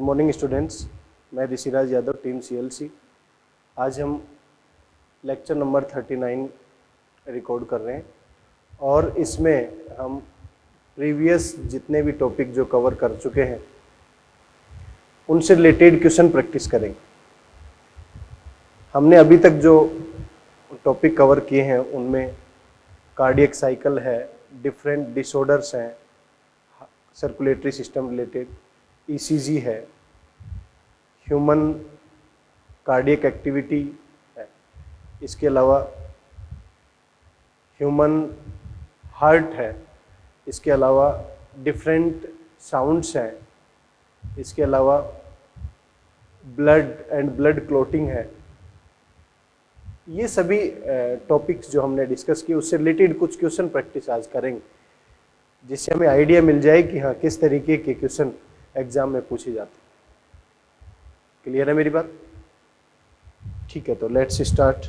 Morning students, मैं Rishiraj Yadav, team CLC। आज हम लेक्चर नंबर 39 रिकॉर्ड कर रहे हैं और इसमें हम प्रीवियस जितने भी टॉपिक जो कवर कर चुके हैं उनसे रिलेटेड क्वेश्चन प्रैक्टिस करेंगे। हमने अभी तक जो टॉपिक कवर किए हैं उनमें कार्डियक साइकिल है, डिफरेंट डिसऑर्डर्स हैं, सर्कुलेटरी सिस्टम रिलेटेड, ECG है, ह्यूमन कार्डियक एक्टिविटी है, इसके अलावा ह्यूमन हार्ट है, इसके अलावा डिफरेंट साउंड्स हैं, इसके अलावा ब्लड एंड ब्लड क्लॉटिंग है। ये सभी टॉपिक्स जो हमने डिस्कस किए उससे रिलेटेड कुछ क्वेश्चन प्रैक्टिस आज करेंगे, जिससे हमें आइडिया मिल जाए कि हाँ किस तरीके के क्वेश्चन एग्जाम में पूछे जाते हैं। क्लियर है मेरी बात? ठीक है, तो लेट्स स्टार्ट।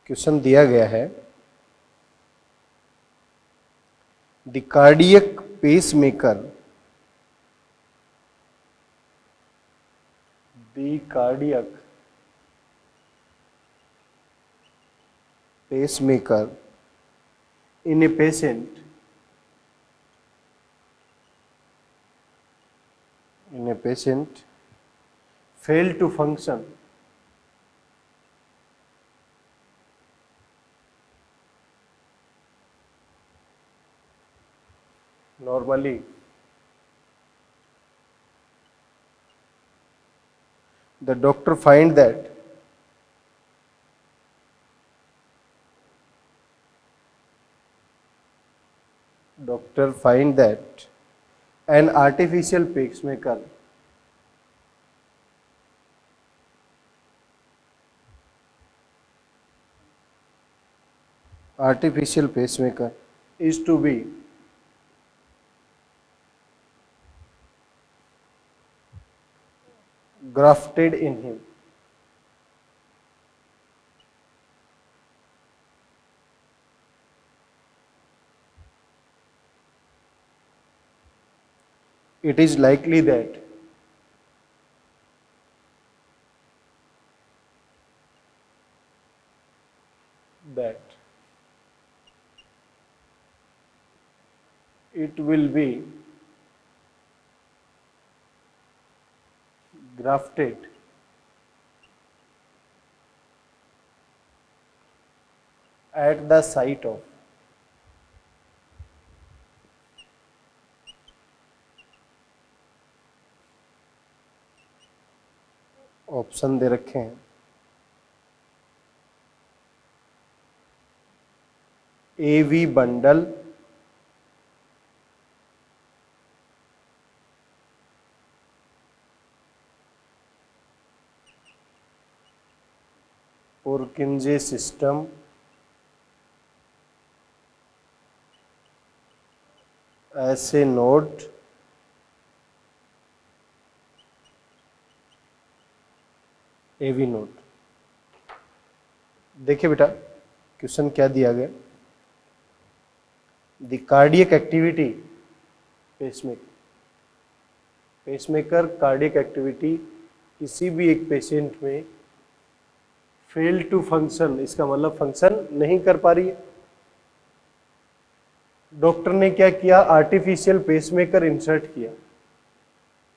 क्वेश्चन दिया गया है, the cardiac pacemaker, the cardiac pacemaker in a patient fail to function normally. The doctor find that an artificial pacemaker is to be grafted in him. It is likely that it will be grafted at the site of option दे रखे हैं, AV bundle, Purkinje system, ऐसे node, AV node. देखिए बेटा, question क्या दिया गया, the cardiac activity pacemaker cardiac activity किसी भी एक पेशेंट में फेल टू फंक्शन, इसका मतलब फंक्शन नहीं कर पा रही है। डॉक्टर ने क्या किया, आर्टिफिशियल पेसमेकर इंसर्ट किया।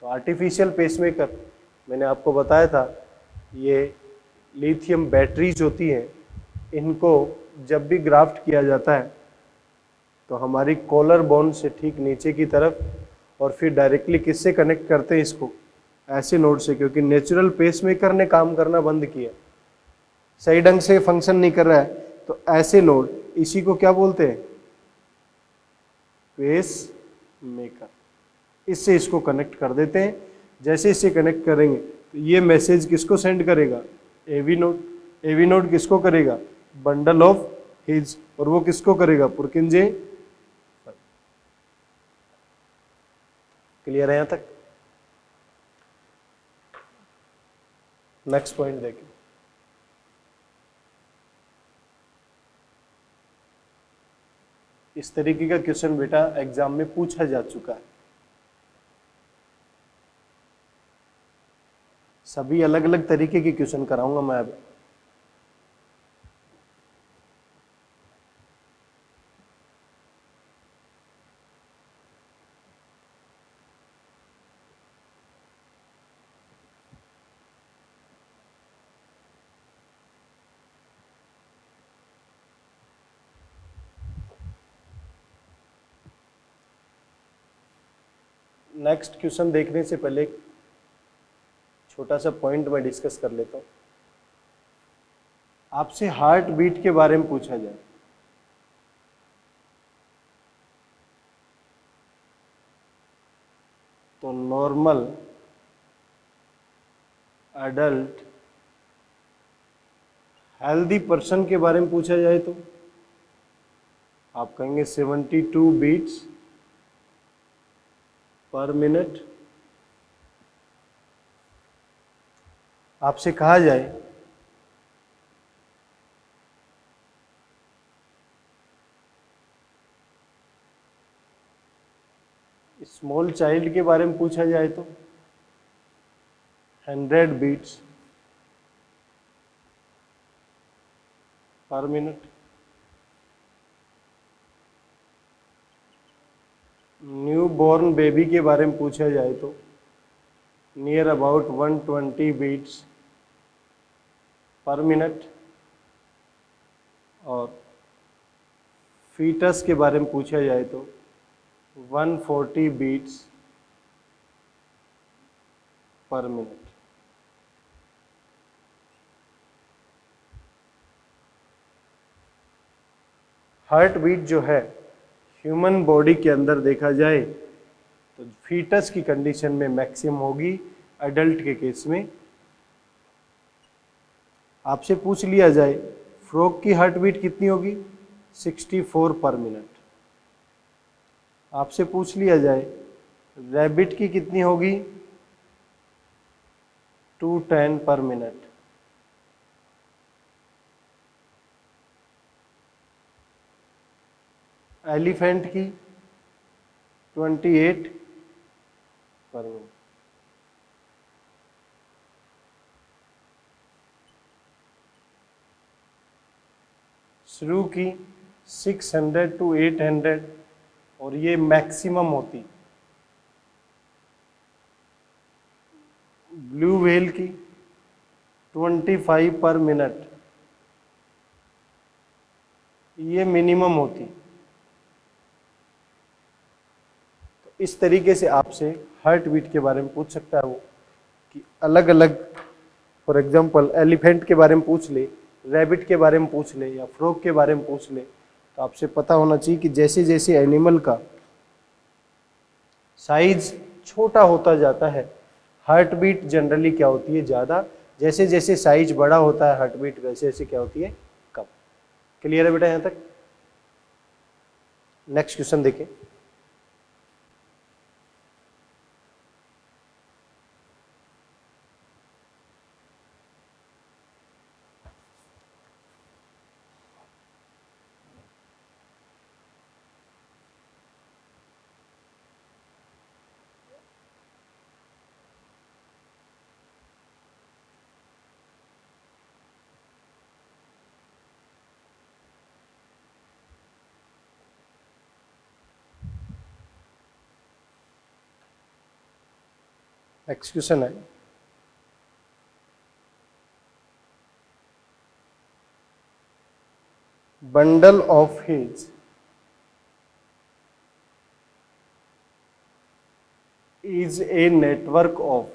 तो आर्टिफिशियल पेसमेकर मैंने आपको बताया था, ये लिथियम बैटरीज होती हैं, इनको जब भी ग्राफ्ट किया जाता है तो हमारी कॉलर बोन से ठीक नीचे की तरफ और फिर डायरेक्टली किससे कनेक्ट करते हैं इसको, ऐसे नोड से, क्योंकि नेचुरल पेसमेकर ने काम करना बंद किया, सही ढंग से फंक्शन नहीं कर रहा है, तो ऐसे नोड, इसी को क्या बोलते हैं, पेस मेकर। इससे इसको कनेक्ट कर देते हैं। जैसे इसे कनेक्ट करेंगे तो ये मैसेज किसको सेंड करेगा, AV नोड। AV नोड किसको करेगा, बंडल ऑफ हिज, और वो किसको करेगा, पुरकिंजे। क्लियर है यहाँ तक? नेक्स्ट पॉइंट देखें। इस तरीके का क्वेश्चन बेटा एग्जाम में पूछा जा चुका है। सभी अलग अलग तरीके के क्वेश्चन कराऊंगा मैं अब। नेक्स्ट क्वेश्चन देखने से पहले एक छोटा सा पॉइंट मैं डिस्कस कर लेता हूं। आपसे हार्ट बीट के बारे में पूछा जाए तो नॉर्मल एडल्ट हेल्दी पर्सन के बारे में पूछा जाए तो आप कहेंगे 72 बीट्स पर मिनट। आपसे कहा जाए स्मॉल चाइल्ड के बारे में पूछा जाए तो 100 beats per minute. New born baby के बारे में पूछा जाए तो near about 120 beats per minute. और फीटस के बारे में पूछा जाए तो 140 beats per minute. Heart beat जो है ह्यूमन बॉडी के अंदर देखा जाए तो फीटस की कंडीशन में मैक्सिमम होगी, एडल्ट के केस में। आपसे पूछ लिया जाए फ्रॉग की हार्ट बीट कितनी होगी 64 पर मिनट। आपसे पूछ लिया जाए रैबिट की कितनी होगी 210 पर मिनट। एलिफेंट की 28 पर मिनट। श्रू की 600 to 800 और ये मैक्सिमम होती। ब्लू व्हेल की 25 पर मिनट, ये मिनिमम होती। तो इस तरीके से आपसे हार्ट बीट के बारे में पूछ सकता है वो कि अलग अलग, फॉर एग्जांपल एलिफेंट के बारे में पूछ ले, रैबिट के बारे में पूछ ले या फ्रॉग के बारे में पूछ ले, तो आपसे पता होना चाहिए कि जैसे जैसे एनिमल का साइज छोटा होता जाता है हार्ट बीट जनरली क्या होती है ज़्यादा, जैसे जैसे साइज बड़ा होता है हार्ट बीट वैसे वैसे क्या होती है कम। क्लियर है बेटा यहाँ तक? नेक्स्ट क्वेश्चन देखें। नेक्स्ट क्वेश्चन है bundle of his is a network of.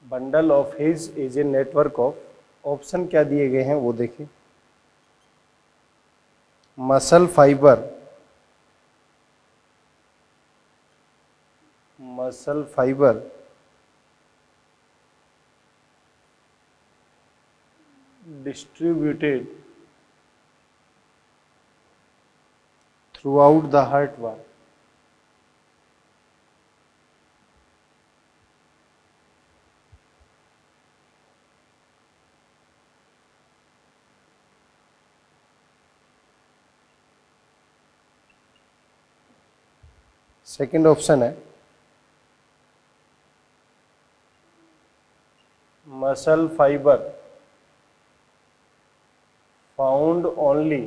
Bundle of his is a network of. Option क्या दिए गए हैं वो देखिए। Muscle fiber, muscle fiber, distributed throughout the heart wall, second option है muscle fiber found only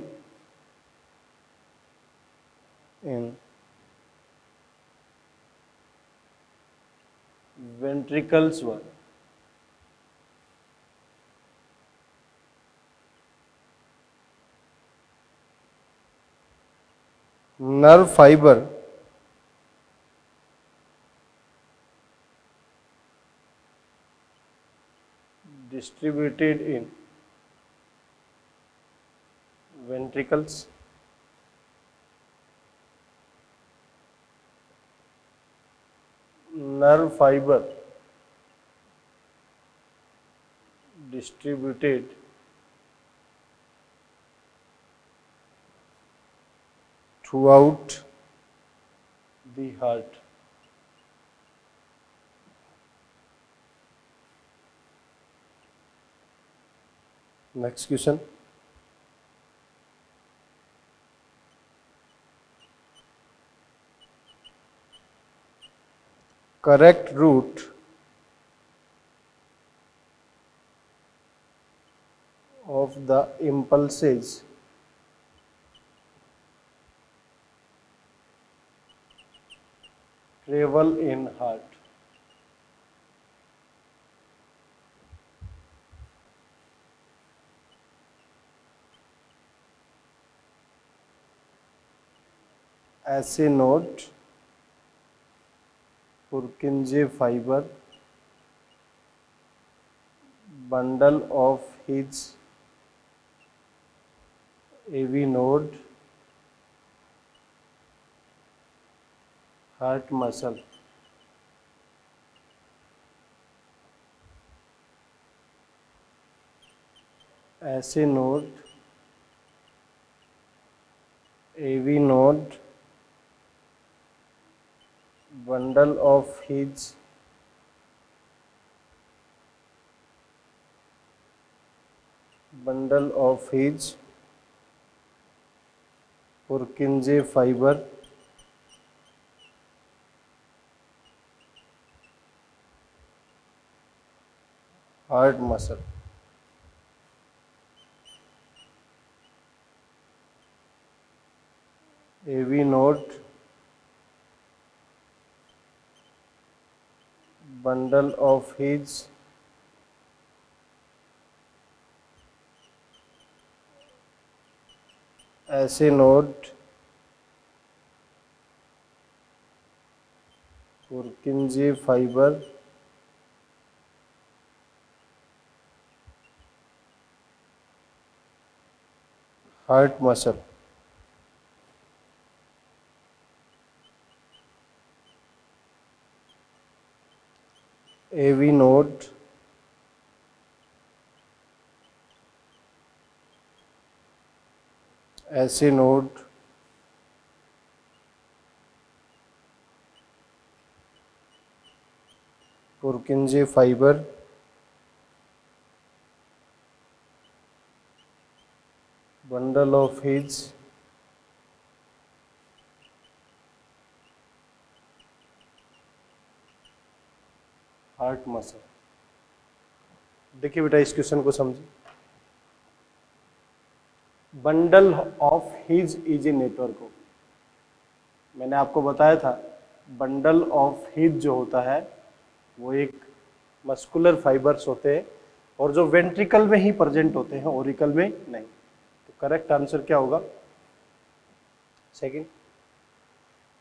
in ventricles one. nerve fiber distributed in ventricles। nerve fiber distributed throughout the heart। Next question, correct route of the impulses travel in heart। SA node Purkinje fibre bundle of his AV node heart muscle। SA node AV node bundle of his Purkinje fibre heart muscle. AV node bundle of his SA node Purkinje fibre heart muscle. AV node SA node Purkinje fibre bundle of his heart muscle. देखिए बेटा इस question को समझिए। Bundle of his is a network. मैंने आपको बताया था bundle of his जो होता है वो एक मस्कुलर फाइबर्स होते हैं और जो वेंट्रिकल में ही प्रेजेंट होते हैं, ओरिकल में नहीं। तो करेक्ट आंसर क्या होगा? Second.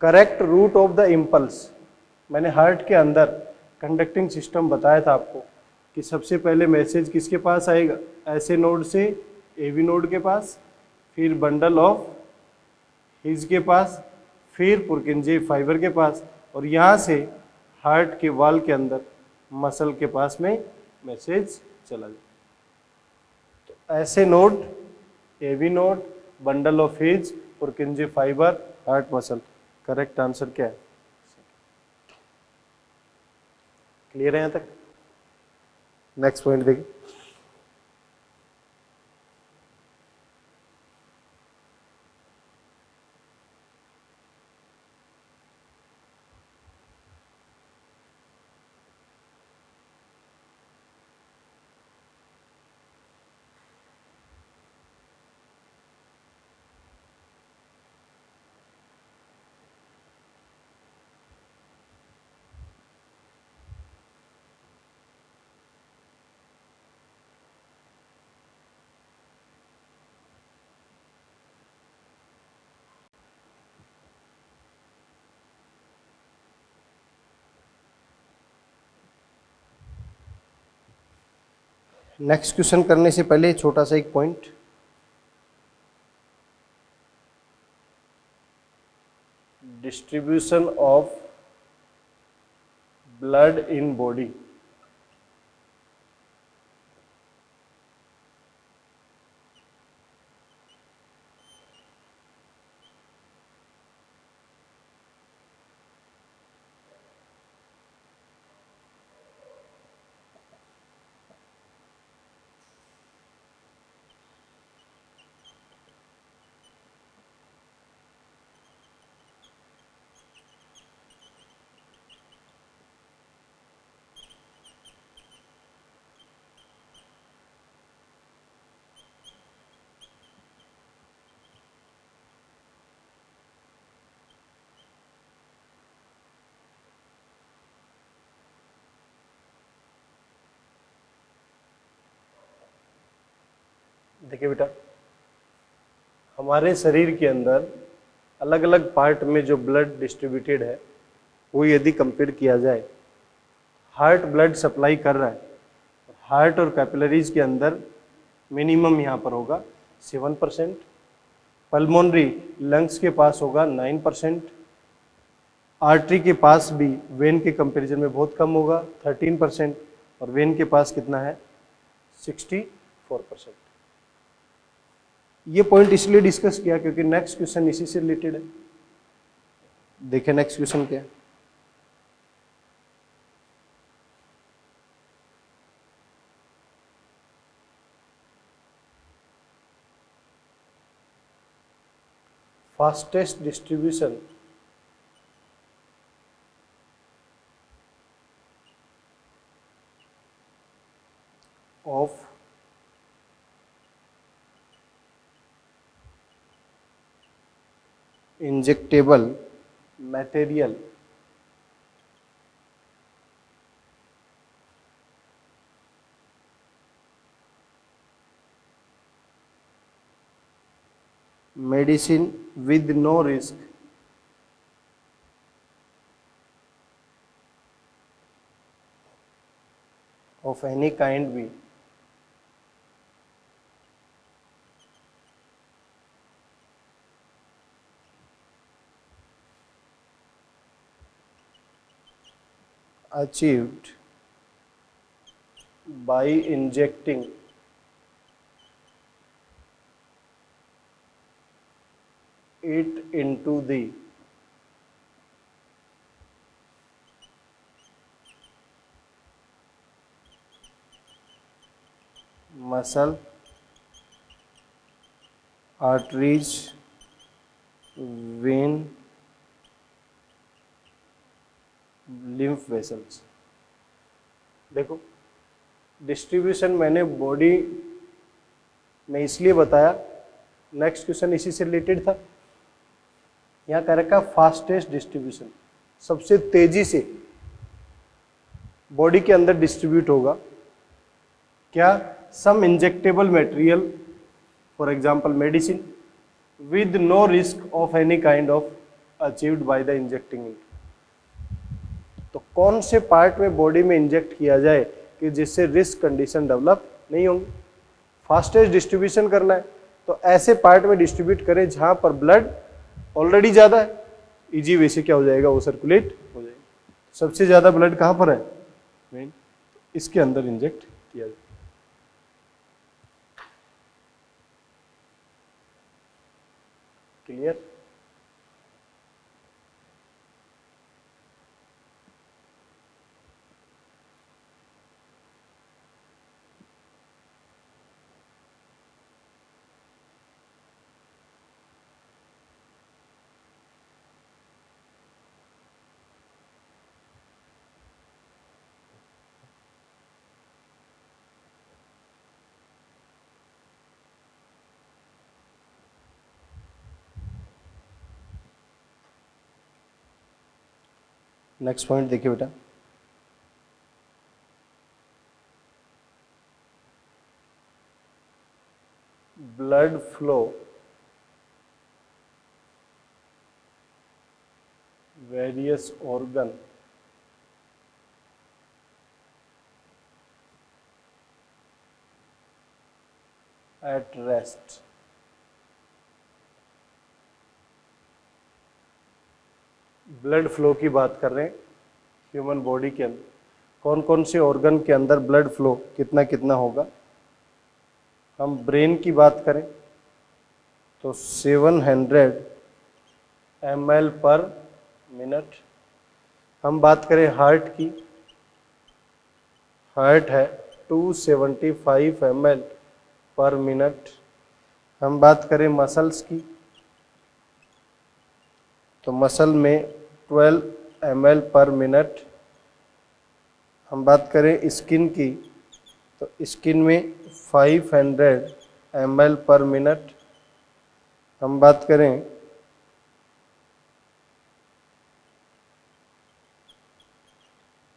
Correct route of the impulse. मैंने हार्ट के अंदर कंडक्टिंग सिस्टम बताया था आपको कि सबसे पहले मैसेज किसके पास आएगा? ऐसे नोड से एवी नोड के पास, फिर बंडल ऑफ हिज के पास, फिर पुरकिंजे फाइबर के पास, और यहाँ से हार्ट के वाल के अंदर मसल के पास में मैसेज चला जाए। तो SA node, AV node, bundle of his, Purkinje fibre, heart muscle. Correct answer क्या है? क्लियर है यहाँ तक? नेक्स्ट पॉइंट देखिए। नेक्स्ट क्वेश्चन करने से पहले छोटा सा एक point, distribution of blood in body. देखिए बेटा, हमारे शरीर के अंदर अलग अलग पार्ट में जो ब्लड डिस्ट्रीब्यूटेड है वो यदि कंपेयर किया जाए, हार्ट ब्लड सप्लाई कर रहा है, हार्ट और कैपिलरीज के अंदर मिनिमम यहाँ पर होगा 7%, पल्मोनरी लंग्स के पास होगा 9%, आर्टरी के पास भी वेन के कंपैरिजन में बहुत कम होगा 13%, और वेन के पास कितना है 64%। ये पॉइंट इसलिए डिस्कस किया क्योंकि नेक्स्ट क्वेश्चन इसी से रिलेटेड है। देखें नेक्स्ट क्वेश्चन क्या है। Fastest distribution of injectable material medicine with no risk of any kind be achieved by injecting it into the muscle, arteries, vein, lymph vessels। देखो, डिस्ट्रीब्यूशन मैंने बॉडी में इसलिए बताया, नेक्स्ट क्वेश्चन इसी से रिलेटेड था। यहाँ कह रखा फास्टेस्ट डिस्ट्रीब्यूशन, सबसे तेजी से बॉडी के अंदर डिस्ट्रीब्यूट होगा क्या, some injectable material for example medicine with no risk of any kind of achieved by the injecting it. तो कौन से पार्ट में बॉडी में इंजेक्ट किया जाए कि जिससे रिस्क कंडीशन डेवलप नहीं होंगी। फास्टेस्ट डिस्ट्रीब्यूशन करना है तो ऐसे पार्ट में डिस्ट्रीब्यूट करें जहां पर ब्लड ऑलरेडी ज़्यादा है, इजी वे से क्या हो जाएगा, वो सर्कुलेट हो जाएगा। सबसे ज़्यादा ब्लड कहाँ पर है, वेन, इसके अंदर इंजेक्ट किया जाए। क्लियर। नेक्स्ट पॉइंट देखिए बेटा, blood flow various organ at rest. Blood flow की बात कर रहे हैं ह्यूमन बॉडी के अंदर, कौन कौन से ऑर्गन के अंदर ब्लड फ्लो कितना कितना होगा। हम ब्रेन की बात करें तो 700 ml पर मिनट। हम बात करें हार्ट की, हार्ट है 275 ml पर मिनट। हम बात करें मसल्स की तो मसल में 12 ml पर मिनट। हम बात करें स्किन की तो स्किन में 500 ml पर मिनट। हम बात करें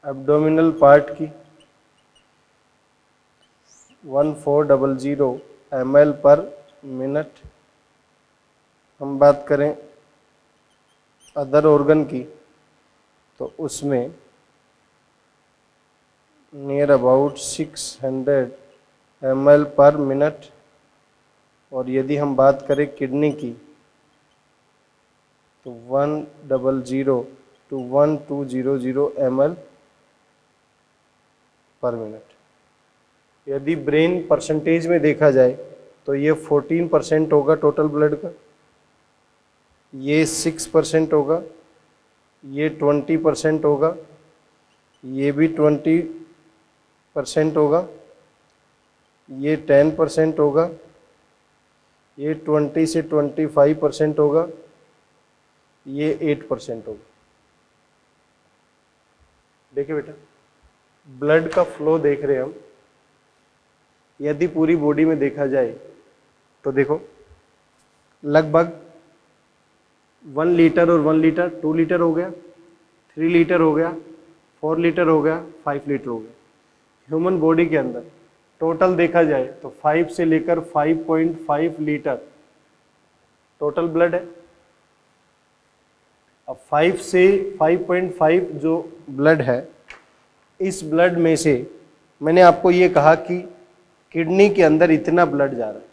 एब्डोमिनल पार्ट की 1400 ml पर मिनट। हम बात करें अदर ऑर्गन की तो उसमें नियर अबाउट 600 ml पर मिनट। और यदि हम बात करें किडनी की तो 100 to 1200 ml पर मिनट। यदि ब्रेन परसेंटेज में देखा जाए तो ये 14% होगा टोटल ब्लड का, ये 6% होगा, ये 20% होगा, ये भी 20% होगा, ये 10% होगा, ये 20 से 25% होगा, ये 8% होगा। देखिए बेटा, ब्लड का फ्लो देख रहे हैं हम। यदि पूरी बॉडी में देखा जाए तो देखो लगभग 1 लीटर और 1 लीटर 2 लीटर हो गया, 3 लीटर हो गया, 4 लीटर हो गया, 5 लीटर हो गया। ह्यूमन बॉडी के अंदर टोटल देखा जाए तो 5 से लेकर 5.5 लीटर टोटल ब्लड है। अब 5 से 5.5 जो ब्लड है, इस ब्लड में से मैंने आपको ये कहा कि किडनी के अंदर इतना ब्लड जा रहा है।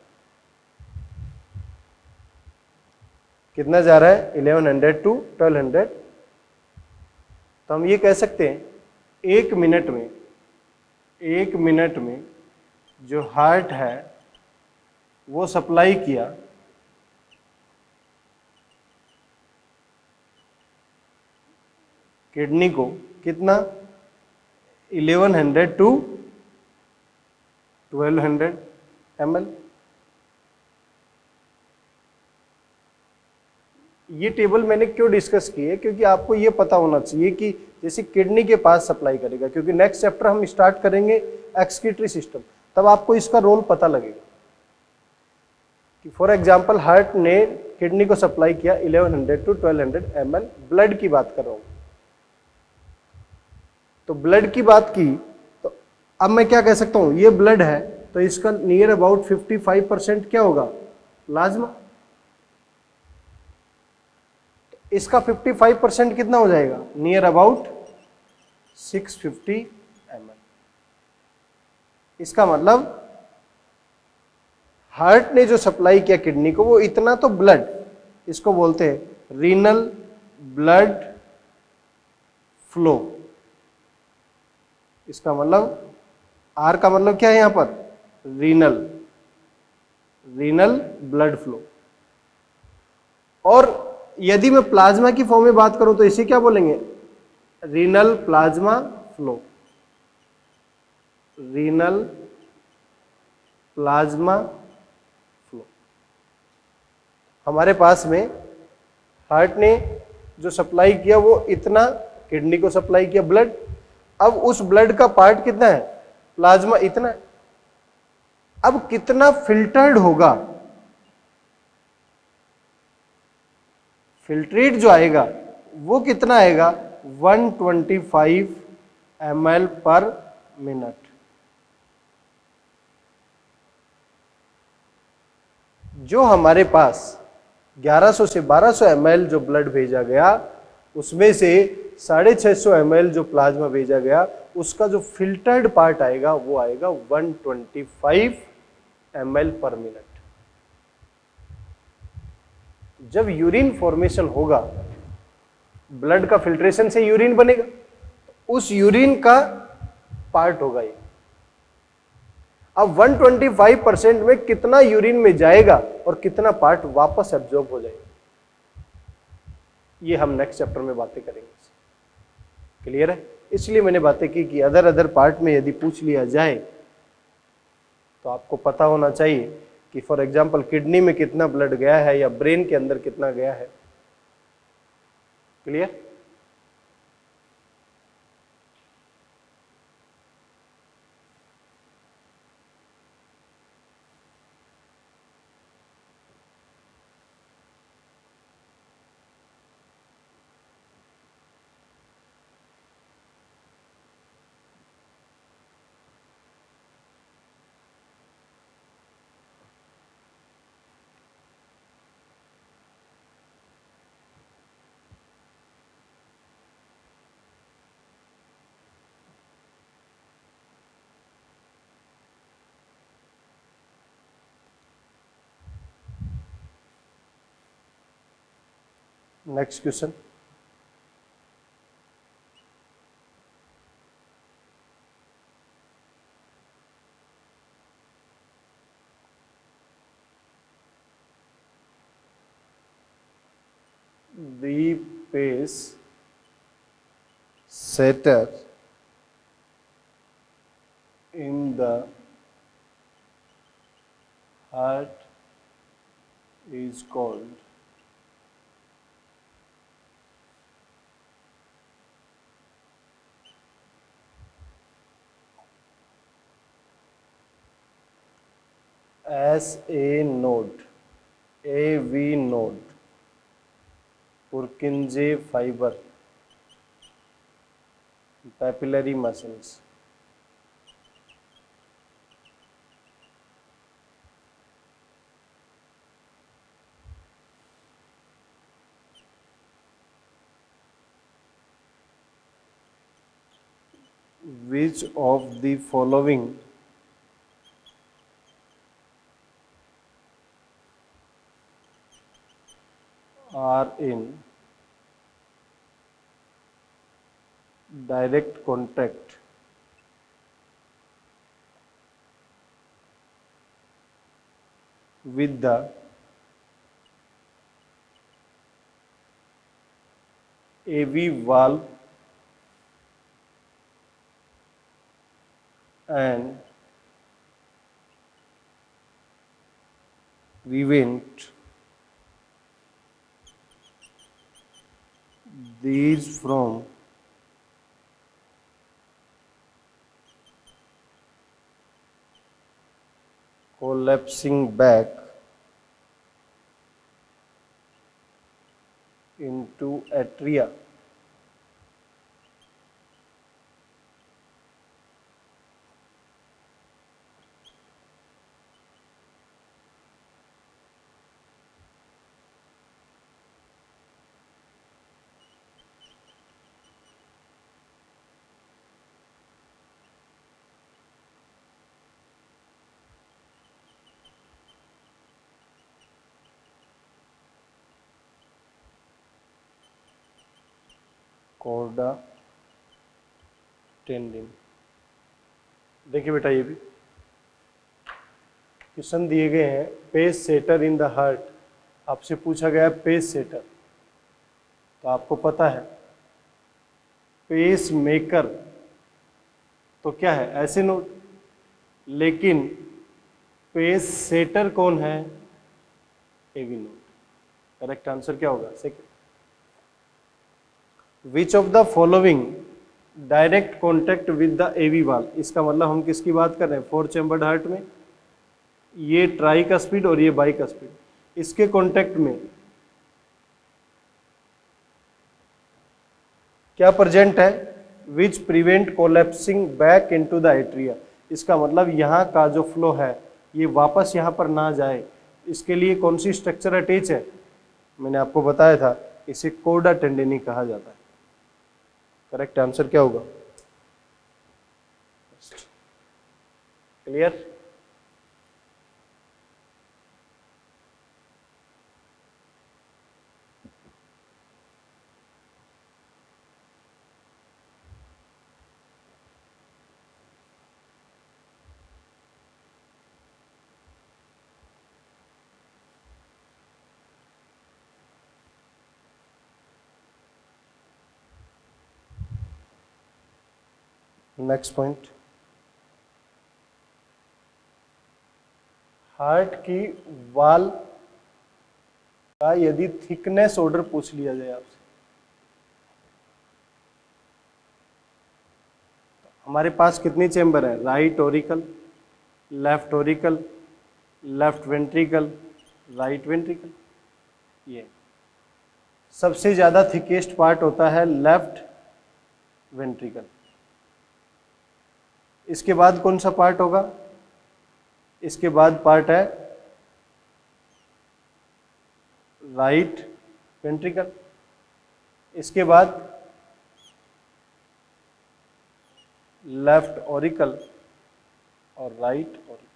कितना जा रहा है? 1100 to 1200। तो हम ये कह सकते हैं एक मिनट में जो हार्ट है वो सप्लाई किया किडनी को कितना? 1100 to 1200 ml। ये टेबल मैंने क्यों डिस्कस की है? क्योंकि आपको ये पता होना चाहिए कि जैसे किडनी के पास सप्लाई करेगा, क्योंकि नेक्स्ट चैप्टर हम स्टार्ट करेंगे एक्सक्रीटरी सिस्टम, तब आपको इसका रोल पता लगेगा कि फॉर एग्जांपल हार्ट ने किडनी को सप्लाई किया 1100 to 1200 ml, ब्लड की बात कर रहा हूं। तो ब्लड की बात की तो अब मैं क्या कह सकता हूं, ये ब्लड है तो इसका नियर अबाउट 55% क्या होगा? प्लाज्मा। इसका 55% कितना हो जाएगा? Near about 650 ml। इसका मतलब हार्ट ने जो सप्लाई किया किडनी को वो इतना तो ब्लड, इसको बोलते हैं रीनल ब्लड फ्लो। इसका मतलब आर का मतलब क्या है यहां पर? Renal blood flow. और यदि मैं प्लाज्मा की फॉर्म में बात करूं तो इसे क्या बोलेंगे? Renal plasma flow. Renal plasma flow. हमारे पास में हार्ट ने जो सप्लाई किया वो इतना किडनी को सप्लाई किया ब्लड। अब उस ब्लड का पार्ट कितना है? प्लाज्मा इतना है। अब कितना फिल्टर्ड होगा? फिल्ट्रेट जो आएगा वो कितना आएगा? 125 ml पर मिनट। जो हमारे पास 1100 से 1200 ml जो ब्लड भेजा गया, उसमें से 650 ml जो प्लाज्मा भेजा गया, उसका जो फिल्टर्ड पार्ट आएगा वो आएगा 125 ml/min। जब यूरिन फॉर्मेशन होगा, ब्लड का फिल्ट्रेशन से यूरिन बनेगा, उस यूरिन का पार्ट होगा ये। अब 125% में कितना यूरिन में जाएगा और कितना पार्ट वापस एब्जॉर्ब हो जाएगा, ये हम नेक्स्ट चैप्टर में बातें करेंगे। क्लियर है? इसलिए मैंने बातें की कि अदर पार्ट में यदि पूछ लिया जाए तो आपको पता होना चाहिए कि फॉर एग्जांपल किडनी में कितना ब्लड गया है या ब्रेन के अंदर कितना गया है। Clear? Next question. The pace setter in the heart is called SA node, AV node, Purkinje fiber, papillary muscles। Which of the following are in direct contact with the AV valve and prevent these from collapsing back into atria? Chordae tendineae. देखिए बेटा, ये भी question दिए गए हैं, pacesetter in the heart. आपसे पूछा गया है पेस सेटर, तो आपको पता है पेस मेकर तो क्या है, ऐसे नोट, लेकिन पेस सेटर कौन है, एवी नोट। करेक्ट आंसर क्या होगा, second. Which of the following direct contact with the AV wall, इसका मतलब हम किसकी बात कर रहे हैं, 4 चैम्बर्ड हार्ट में ये ट्राई का स्पीड और ये बाई का स्पीड, इसके कॉन्टेक्ट में क्या प्रेजेंट है, which prevent collapsing back into the atria. इसका मतलब यहाँ का जो फ्लो है ये वापस यहाँ पर ना जाए, इसके लिए कौन सी स्ट्रक्चर अटैच है, मैंने आपको बताया था, इसे कोर्डा टेंडिनी कहा जाता है। करेक्ट आंसर क्या होगा, क्लियर। नेक्स्ट पॉइंट, हार्ट की वाल का यदि थिकनेस ऑर्डर पूछ लिया जाए आपसे, हमारे पास कितनी चेंबर है? Right auricle, left auricle, left ventricle, right ventricle. ये सबसे ज्यादा थिकेस्ट पार्ट होता है लेफ्ट वेंट्रिकल। इसके बाद कौन सा पार्ट होगा? इसके बाद पार्ट है राइट वेंट्रिकल। इसके बाद लेफ्ट ऑरिकल और राइट ऑरिकल।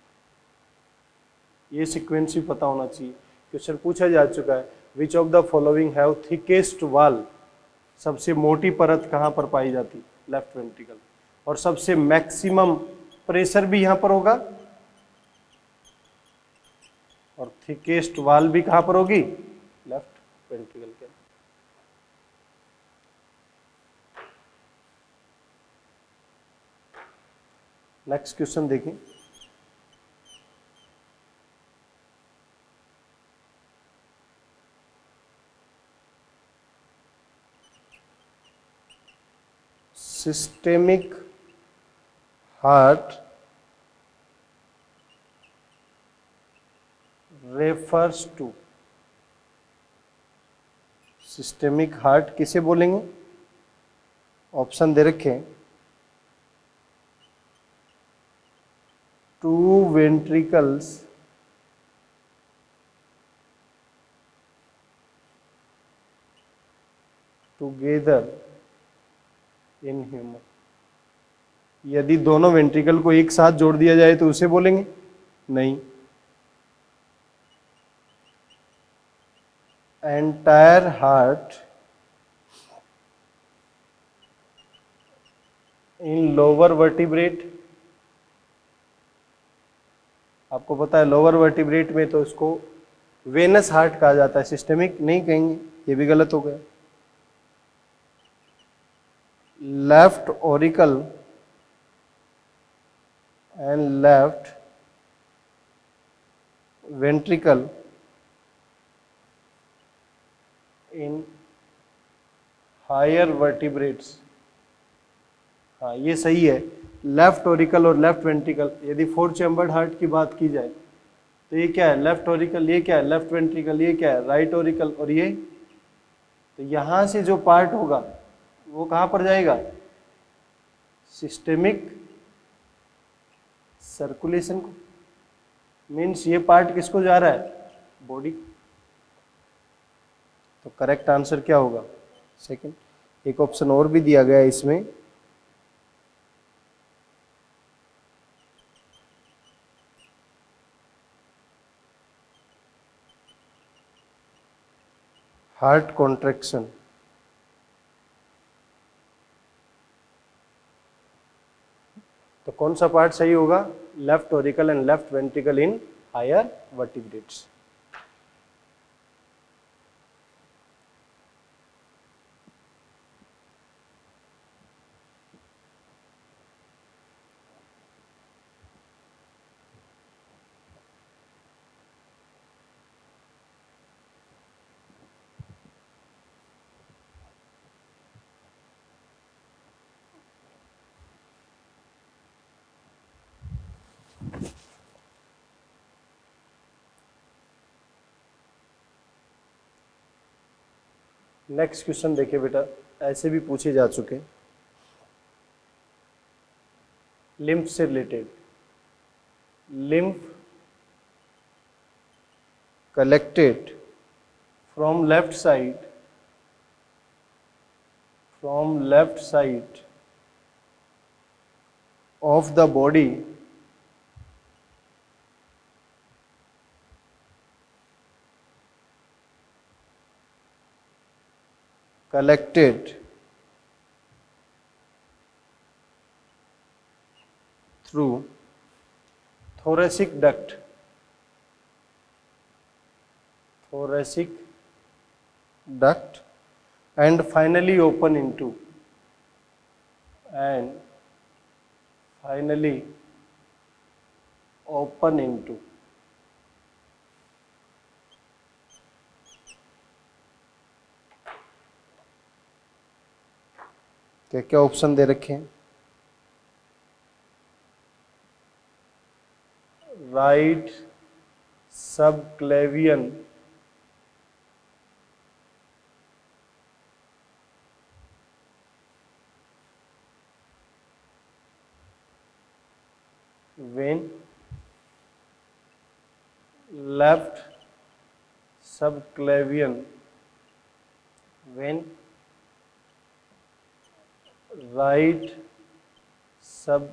ये सीक्वेंस ही पता होना चाहिए। क्वेश्चन पूछा जा चुका है, विच of the following have thickest वाल, सबसे मोटी परत कहाँ पर पाई जाती? Left ventricle. और सबसे मैक्सिमम प्रेशर भी यहां पर होगा और थिकेस्ट वाल भी कहां पर होगी? लेफ्ट वेंट्रिकल के। नेक्स्ट क्वेश्चन देखिए, systemic heart refers to, systemic heart किसे बोलेंगे? ऑप्शन दे रखे हैं, two ventricles together in human. यदि दोनों वेंट्रिकल को एक साथ जोड़ दिया जाए तो उसे बोलेंगे? नहीं। Entire heart in lower vertebrate, आपको पता है लोअर वर्टिब्रेट में तो इसको वेनस हार्ट कहा जाता है, सिस्टेमिक नहीं कहेंगे, ये भी गलत हो गया। Left auricle and left ventricle in higher vertebrates, हाँ ये सही है। लेफ्ट ऑरिकल और लेफ्ट वेंट्रिकल, यदि फोर चैम्बर्ड हार्ट की बात की जाए तो ये क्या है? लेफ्ट ऑरिकल, ये क्या है? लेफ्ट वेंट्रिकल, ये क्या है? राइट ऑरिकल, और ये, तो यहां से जो पार्ट होगा वो कहां पर जाएगा? सिस्टेमिक सर्कुलेशन को। मीन्स ये पार्ट किसको जा रहा है? बॉडी। तो करेक्ट आंसर क्या होगा? सेकंड। एक ऑप्शन और भी दिया गया है इसमें, हार्ट कॉन्ट्रैक्शन। तो कौन सा पार्ट सही होगा? Left auricle and left ventricle in higher vertebrates. Next question देखिए बेटा, ऐसे भी पूछे जा चुके, लिम्फ से related. Lymph collected from left side of the body collected through thoracic duct and finally open into and finally open into क्या क्या ऑप्शन दे रखे हैं? Right subclavian vein, left subclavian vein, right subclavian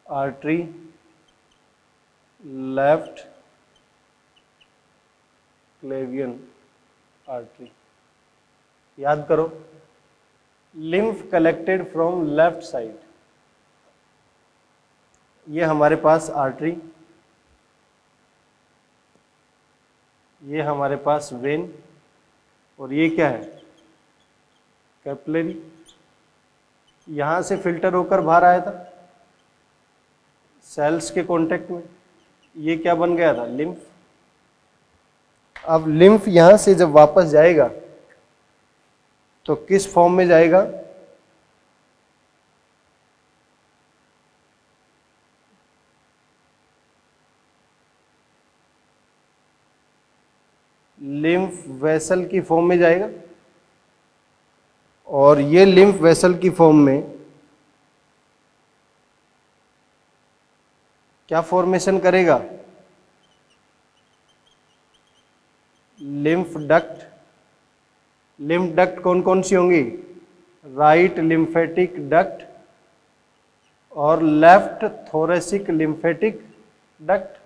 artery, left क्लेवियन artery. याद करो, lymph collected from left side, ये हमारे पास artery, ये हमारे पास वेन, और ये क्या है? कैपिलरी। यहां से फिल्टर होकर बाहर आया था सेल्स के कांटेक्ट में, ये क्या बन गया था? लिम्फ। अब लिम्फ यहां से जब वापस जाएगा तो किस फॉर्म में जाएगा? लिम्फ वेसल की फॉर्म में जाएगा, और ये लिम्फ वेसल की फॉर्म में क्या फॉर्मेशन करेगा? Lymph duct. लिम्फ डक्ट कौन कौन सी होंगी? राइट लिम्फेटिक डक्ट और लेफ्ट थोरेसिक लिम्फेटिक डक्ट,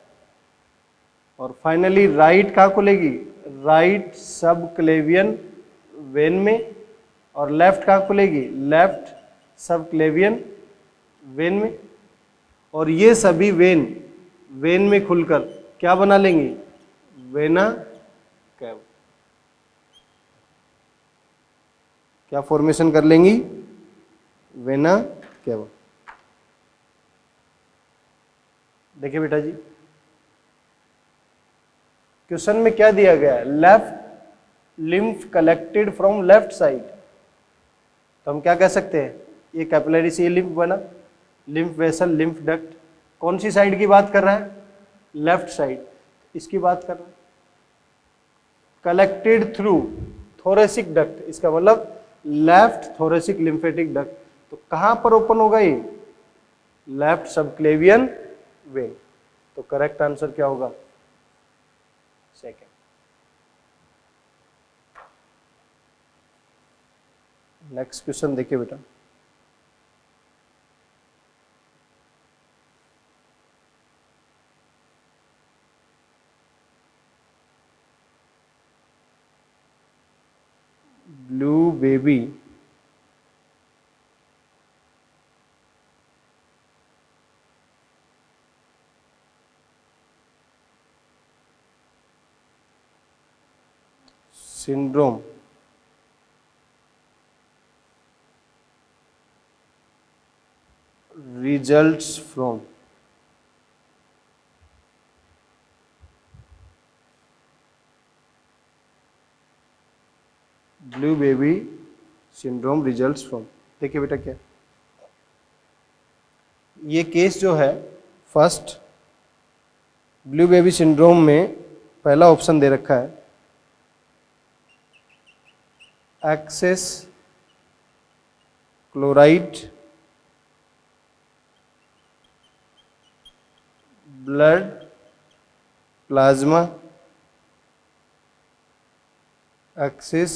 और फाइनली राइट कहाँ खुलेगी? राइट सबक्लेवियन वेन में, और लेफ्ट कहाँ खुलेगी? लेफ्ट सबक्लेवियन वेन में। और ये सभी वेन में खुलकर क्या बना लेंगी? Vena cava. क्या फॉर्मेशन कर लेंगी? Vena cava. देखिए बेटा जी, क्वेश्चन में क्या दिया गया है? Left lymph collected from left side, तो हम क्या कह सकते हैं? ये कैपिलरी से ये लिम्फ बना, लिम्फ वेसल, लिम्फ डक्ट। कौन सी साइड की बात कर रहा है? लेफ्ट साइड, इसकी बात कर रहा है। कलेक्टेड थ्रू थोरेसिक डक्ट, इसका मतलब लेफ्ट थोरेसिक लिम्फेटिक डक्ट। तो कहां पर ओपन होगा ये? Left subclavian vein. तो करेक्ट आंसर क्या होगा? सेकेंड। नेक्स्ट क्वेश्चन देखिए बेटा, blue baby syndrome results from blue baby syndrome results from. देखिए बेटा क्या, ये केस जो है फर्स्ट ब्लू बेबी सिंड्रोम में पहला ऑप्शन दे रखा है excess chloride blood plasma excess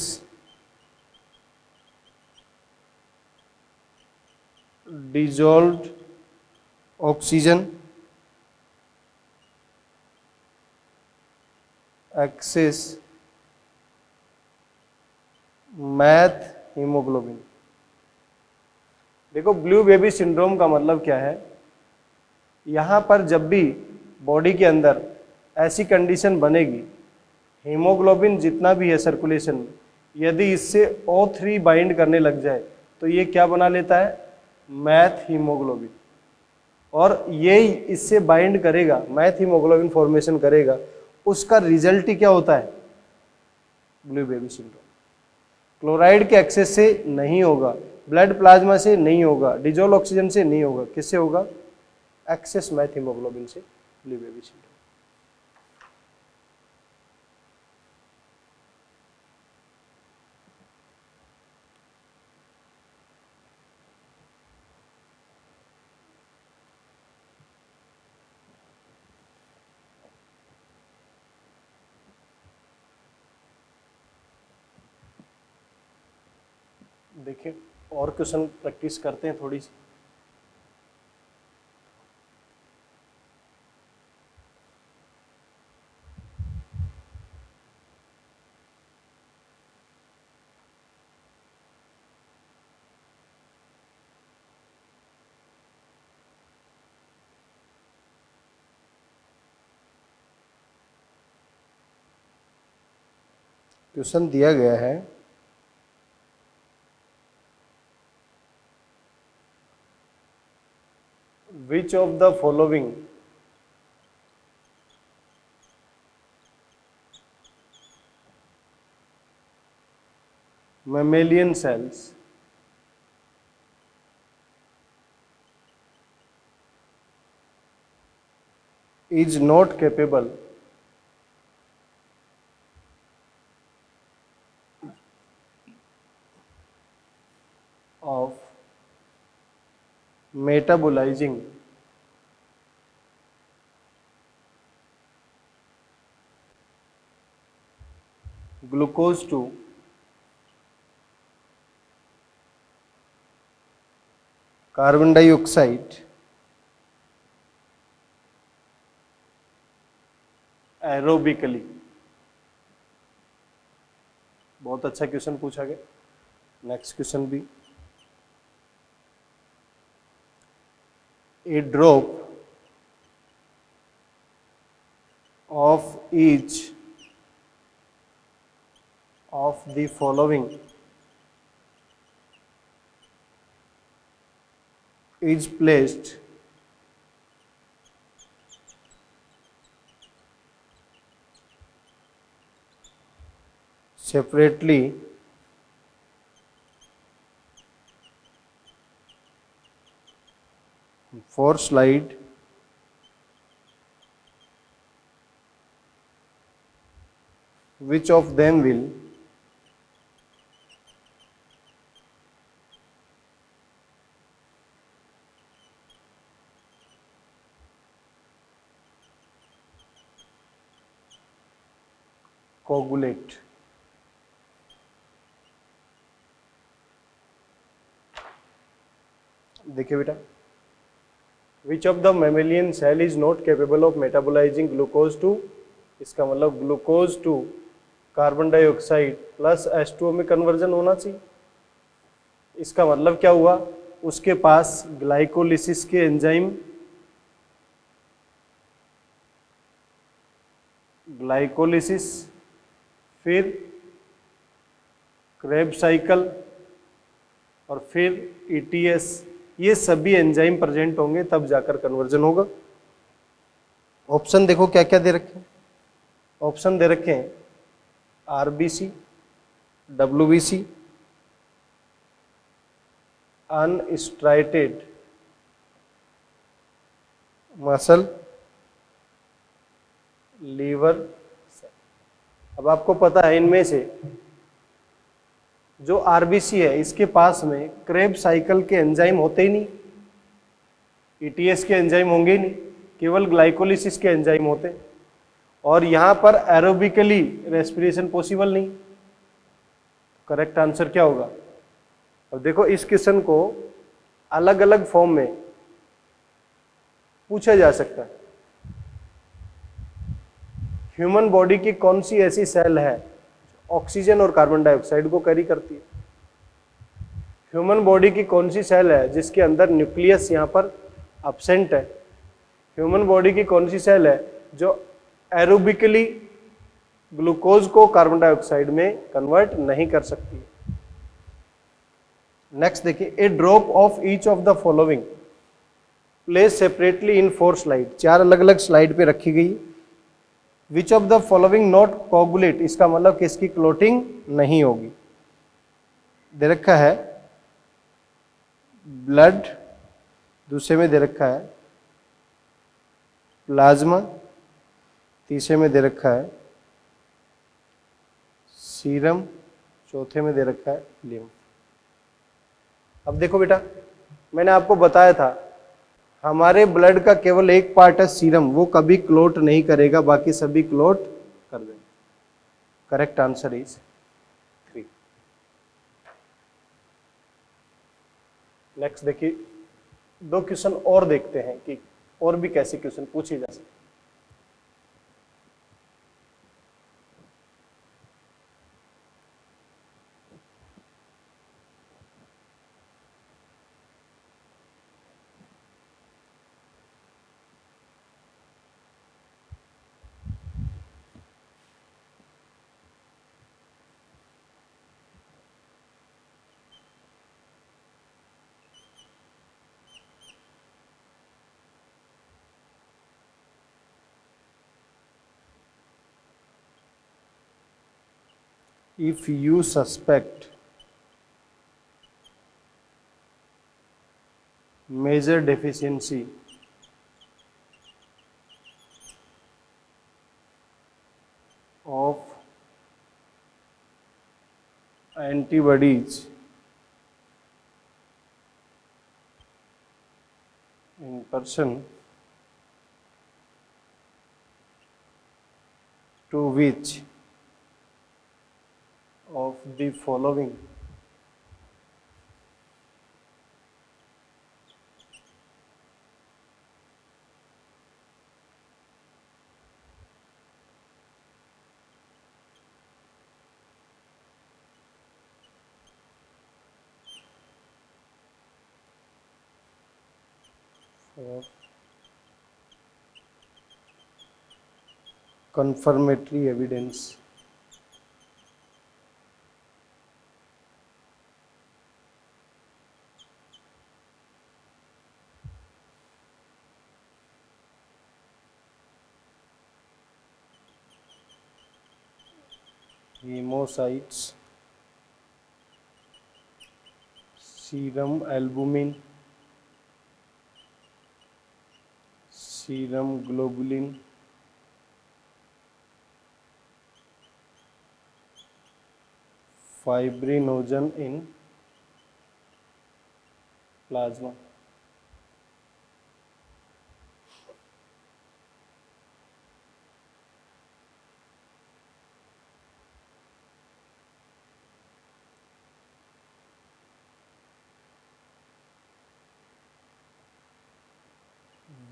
dissolved oxygen excess methaemoglobin. देखो ब्लू बेबी सिंड्रोम का मतलब क्या है? यहां पर जब भी बॉडी के अंदर ऐसी कंडीशन बनेगी, हीमोग्लोबिन जितना भी है सर्कुलेशन में, यदि इससे O3 बाइंड करने लग जाए तो ये क्या बना लेता है, मैथ हीमोग्लोबिन, और ये इससे बाइंड करेगा, मैथ हीमोग्लोबिन फॉर्मेशन करेगा, उसका रिजल्ट ही क्या होता है, ब्लू बेबी सिंड्रोम। क्लोराइड के एक्सेस से नहीं होगा, ब्लड प्लाज्मा से नहीं होगा, डिजोल्व ऑक्सीजन से नहीं होगा, किससे होगा, एक्सेस मैथ हीमोग्लोबिन से ब्लू बेबी सिंड्रोम। देखिए और क्वेश्चन प्रैक्टिस करते हैं थोड़ी सी। क्वेश्चन दिया गया है, which of the following mammalian cells is not capable of metabolizing glucose to carbon dioxide aerobically. बहुत अच्छा क्वेश्चन पूछा गया। नेक्स्ट क्वेश्चन भी, a drop of each of the following is placed separately for slide which of them will coagulate। देखिए बेटा, which of the mammalian cell is not capable of metabolising glucose to, इसका मतलब glucose to carbon dioxide plus H2O में conversion होना चाहिए। इसका मतलब क्या हुआ, उसके पास ग्लाइकोलिसिस के एंजाइम, ग्लाइकोलिसिस, फिर क्रेब्स साइकिल और फिर ETS, ये सभी एंजाइम प्रेजेंट होंगे तब जाकर कन्वर्जन होगा। ऑप्शन देखो क्या क्या दे रखे हैं। ऑप्शन दे रखे हैं RBC, WBC, unstriated muscle, liver. अब आपको पता है इनमें से जो RBC है इसके पास में क्रेब साइकिल के एंजाइम होते ही नहीं, ETS के एंजाइम होंगे ही नहीं, केवल ग्लाइकोलिसिस के एंजाइम होते हैं, और यहाँ पर एरोबिकली रेस्पिरेशन पॉसिबल नहीं। करेक्ट आंसर क्या होगा। अब देखो इस क्वेश्चन को अलग अलग फॉर्म में पूछा जा सकता है। ह्यूमन बॉडी की कौन सी ऐसी सेल है ऑक्सीजन और कार्बन डाइऑक्साइड को कैरी करती है। ह्यूमन बॉडी की कौन सी सेल है जिसके अंदर न्यूक्लियस यहाँ पर अब्सेंट है। ह्यूमन बॉडी की कौन सी सेल है जो एरोबिकली ग्लूकोज को कार्बन डाइऑक्साइड में कन्वर्ट नहीं कर सकती है। नेक्स्ट देखिए, a drop of each of the following place separately in 4 slide, 4 अलग अलग स्लाइड पे रखी गई। Which of the following not coagulate, इसका मतलब कि इसकी क्लोटिंग नहीं होगी। दे रखा है ब्लड, दूसरे में दे रखा है प्लाज्मा, तीसरे में दे रखा है सीरम, चौथे में दे रखा है लिम्फ। अब देखो बेटा, मैंने आपको बताया था हमारे ब्लड का केवल एक पार्ट है सीरम, वो कभी क्लोट नहीं करेगा, बाकी सभी क्लोट कर देंगे। Correct answer is 3। नेक्स्ट देखिए, 2 क्वेश्चन और देखते हैं कि और भी कैसे क्वेश्चन पूछे जा सकते। If you suspect major deficiency of antibodies in person to which of the following for confirmatory evidence hemocytes, serum albumin, serum globulin, fibrinogen in plasma।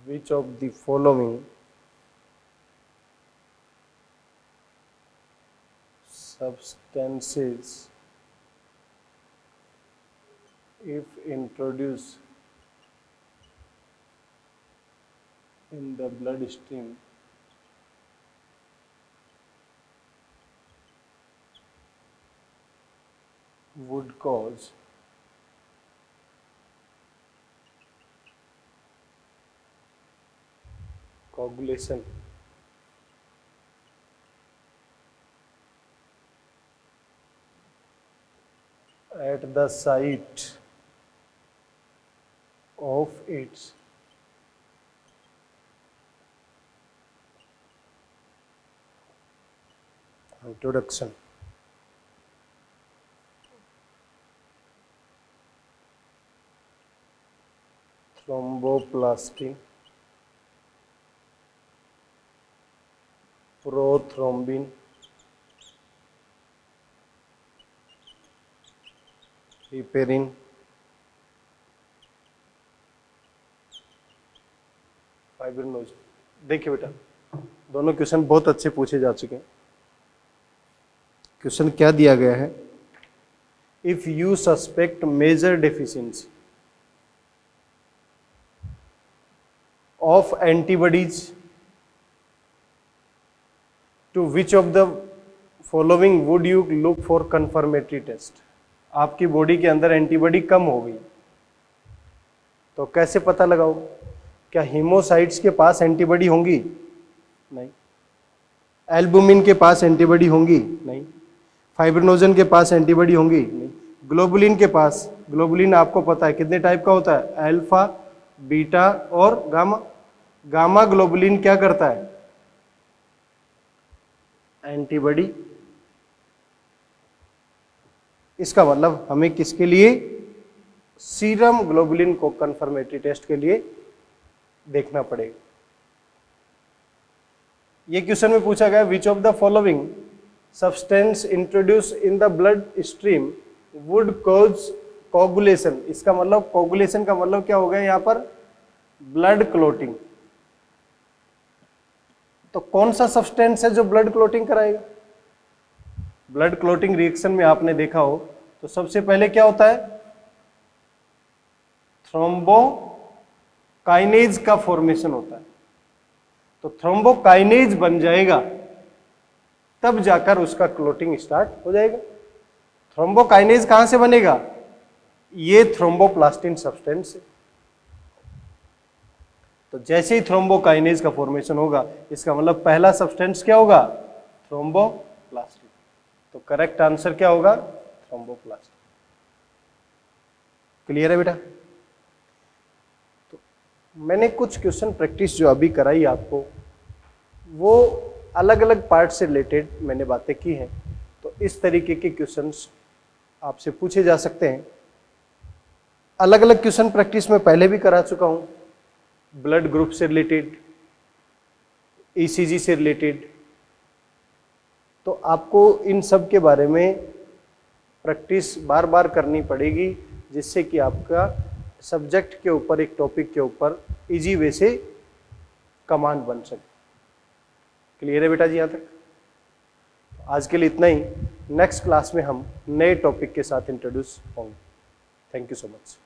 Which of the following substances, if introduced in the bloodstream, would cause coagulation? At the site of its introduction। Thromboplastin, prothrombin, heparin, fibrinogen. देखिए बेटा, दोनों question बहुत अच्छे पूछे जा चुके हैं। Question क्या दिया गया है? If you suspect major deficiency of antibodies to which of the following would you look for confirmatory test? आपकी बॉडी के अंदर एंटीबॉडी कम हो गई। तो कैसे पता लगाओ? क्या हीमोसाइट्स के पास एंटीबॉडी होंगी? नहीं। एल्बुमिन के पास एंटीबॉडी होंगी? नहीं। फाइब्रिनोजन के पास एंटीबॉडी होंगी? नहीं। ग्लोबुलिन के पास, ग्लोबुलिन आपको पता है कितने टाइप का होता है? अल्फा, बीटा और गामा। गामा ग्लोबुलिन क्या करता है? एंटीबॉडी। इसका मतलब हमें किसके लिए? सीरम ग्लोबुलिन को कंफर्मेटरी टेस्ट के लिए देखना पड़ेगा। ये क्वेश्चन में पूछा गया विच of the following substance introduce in the blood stream would cause coagulation. इसका मतलब कोगुलेशन का मतलब क्या हो गया यहाँ पर? Blood clotting. तो कौन सा सब्सटेंस है जो ब्लड क्लोटिंग कराएगा? ब्लड क्लोटिंग रिएक्शन में आपने देखा हो तो सबसे पहले क्या होता है? थ्रोम्बोकाइनेज का फॉर्मेशन होता है। तो थ्रोम्बोकाइनेज बन जाएगा तब जाकर उसका क्लोटिंग स्टार्ट हो जाएगा। थ्रोम्बोकाइनेज कहां से बनेगा? ये थ्रोम्बोप्लास्टिन सब्सटेंस है। तो जैसे ही थ्रोम्बोकाइनेज का फॉर्मेशन होगा इसका मतलब पहला सब्सटेंस क्या होगा? थ्रोम्बोप्लास्टिन। तो करेक्ट आंसर क्या होगा? थ्रोम्बोप्लास्टिन। क्लियर है बेटा? तो मैंने कुछ क्वेश्चन प्रैक्टिस जो अभी कराई आपको वो अलग अलग पार्ट से रिलेटेड मैंने बातें की हैं। तो इस तरीके के क्वेश्चंस आपसे पूछे जा सकते हैं। अलग अलग क्वेश्चन प्रैक्टिस में पहले भी करा चुका हूं, ब्लड ग्रुप से रिलेटेड, ईसीजी से रिलेटेड। तो आपको इन सब के बारे में प्रैक्टिस बार बार करनी पड़ेगी जिससे कि आपका सब्जेक्ट के ऊपर, एक टॉपिक के ऊपर इजी वे से कमांड बन सके। क्लियर है बेटा जी? यहाँ तक आज के लिए इतना ही। नेक्स्ट क्लास में हम नए टॉपिक के साथ इंट्रोड्यूस होंगे। Thank you so much.